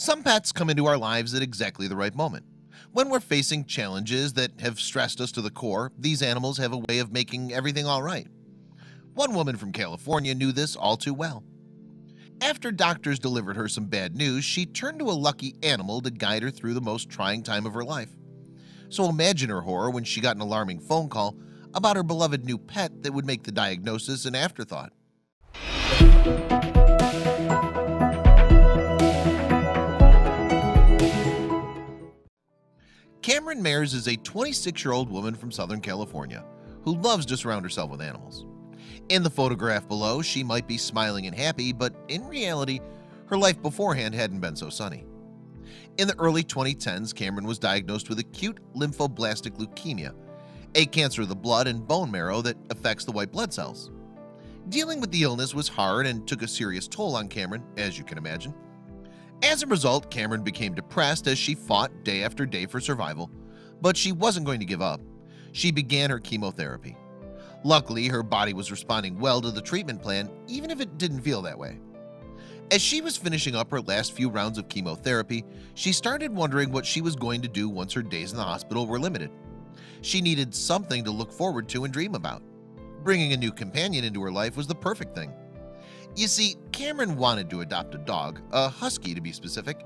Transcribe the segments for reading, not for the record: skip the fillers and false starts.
Some pets come into our lives at exactly the right moment. When we're facing challenges that have stressed us to the core, these animals have a way of making everything all right. One woman from California knew this all too well. After doctors delivered her some bad news, she turned to a lucky animal to guide her through the most trying time of her life. So imagine her horror when she got an alarming phone call about her beloved new pet that would make the diagnosis an afterthought. Cameron Mares is a 26-year-old woman from Southern California who loves to surround herself with animals. In the photograph below, she might be smiling and happy, but in reality, her life beforehand hadn't been so sunny. In the early 2010s, Cameron was diagnosed with acute lymphoblastic leukemia, a cancer of the blood and bone marrow that affects the white blood cells. Dealing with the illness was hard and took a serious toll on Cameron, as you can imagine. As a result, Cameron became depressed as she fought day after day for survival, but she wasn't going to give up. She began her chemotherapy. Luckily, her body was responding well to the treatment plan, even if it didn't feel that way. As she was finishing up her last few rounds of chemotherapy, she started wondering what she was going to do once her days in the hospital were limited. She needed something to look forward to and dream about. Bringing a new companion into her life was the perfect thing. You see, Cameron wanted to adopt a dog, a husky to be specific.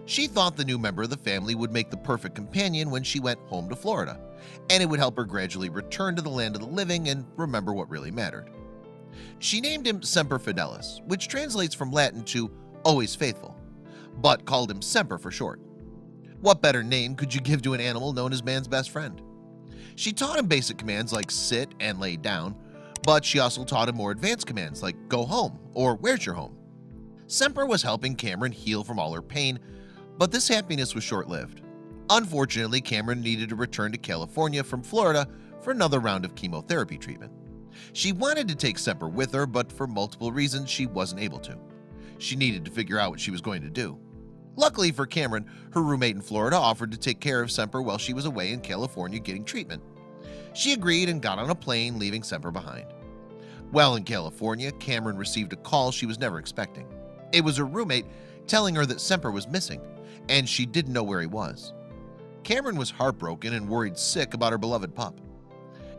She thought the new member of the family would make the perfect companion when she went home to Florida, and it would help her gradually return to the land of the living and remember what really mattered. She named him Semper Fidelis, which translates from Latin to always faithful, but called him Semper for short. What better name could you give to an animal known as man's best friend? She taught him basic commands like sit and lay down, but she also taught him more advanced commands like go home or where's your home. Semper was helping Cameron heal from all her pain, but this happiness was short-lived. Unfortunately, Cameron needed to return to California from Florida for another round of chemotherapy treatment. She wanted to take Semper with her, but for multiple reasons she wasn't able to. She needed to figure out what she was going to do. Luckily for Cameron, her roommate in Florida offered to take care of Semper while she was away in California getting treatment. She agreed and got on a plane, leaving Semper behind. While in California, Cameron received a call she was never expecting. It was her roommate telling her that Semper was missing, and she didn't know where he was. Cameron was heartbroken and worried sick about her beloved pup.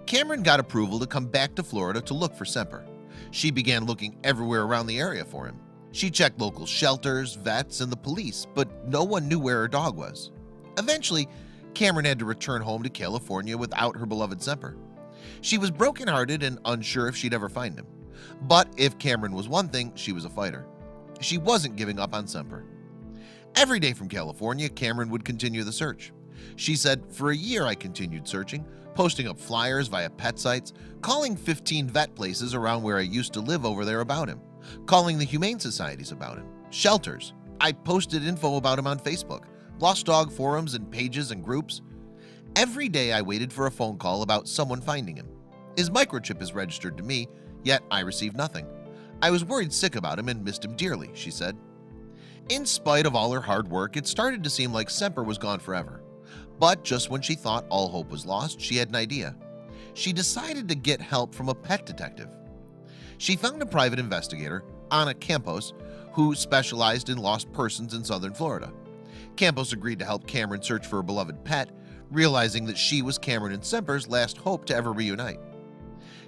Cameron got approval to come back to Florida to look for Semper. She began looking everywhere around the area for him. She checked local shelters, vets, and the police, but no one knew where her dog was. Eventually, Cameron had to return home to California without her beloved Semper. She was brokenhearted and unsure if she'd ever find him. But if Cameron was one thing, she was a fighter. She wasn't giving up on Semper. Every day from California, Cameron would continue the search. She said, "For a year I continued searching, posting up flyers via pet sites, calling 15 vet places around where I used to live over there about him, calling the humane societies about him, shelters. I posted info about him on Facebook, lost dog forums and pages and groups. Every day I waited for a phone call about someone finding him. His microchip is registered to me, yet I received nothing. I was worried sick about him and missed him dearly," she said. In spite of all her hard work, it started to seem like Semper was gone forever. But just when she thought all hope was lost, she had an idea. She decided to get help from a pet detective. She found a private investigator, Ana Campos, who specialized in lost persons in southern Florida. Campos agreed to help Cameron search for her beloved pet, realizing that she was Cameron and Semper's last hope to ever reunite.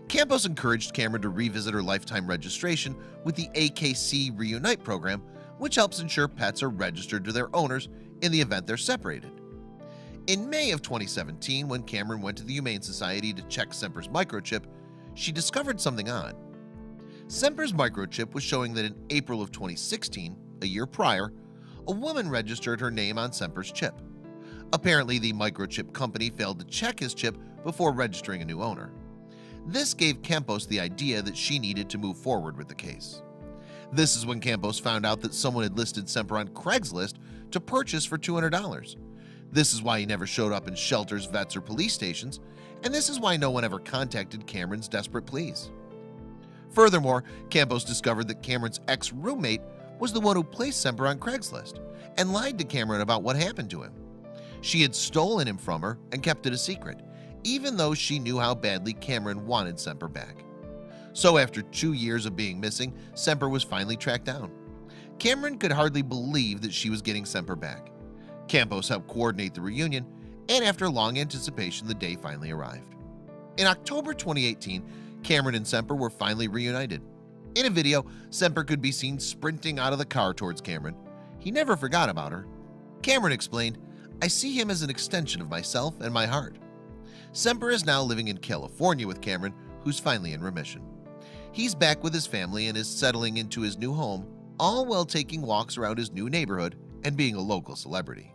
Campos encouraged Cameron to revisit her lifetime registration with the AKC Reunite program, which helps ensure pets are registered to their owners in the event they're separated. In May of 2017, when Cameron went to the Humane Society to check Semper's microchip, she discovered something odd. Semper's microchip was showing that in April of 2016, a year prior, a woman registered her name on Semper's chip. Apparently, the microchip company failed to check his chip before registering a new owner. This gave Campos the idea that she needed to move forward with the case. This is when Campos found out that someone had listed Semper on Craigslist to purchase for $200. This is why he never showed up in shelters, vets, or police stations, and this is why no one ever contacted Cameron's desperate pleas. Furthermore, Campos discovered that Cameron's ex-roommate was the one who placed Semper on Craigslist and lied to Cameron about what happened to him. She had stolen him from her and kept it a secret, even though she knew how badly Cameron wanted Semper back. So after 2 years of being missing, Semper was finally tracked down. Cameron could hardly believe that she was getting Semper back. Campos helped coordinate the reunion, and after long anticipation, the day finally arrived. In October 2018, Cameron and Semper were finally reunited. In a video, Semper could be seen sprinting out of the car towards Cameron. He never forgot about her. Cameron explained, "I see him as an extension of myself and my heart." Semper is now living in California with Cameron, who's finally in remission. He's back with his family and is settling into his new home, all while taking walks around his new neighborhood and being a local celebrity.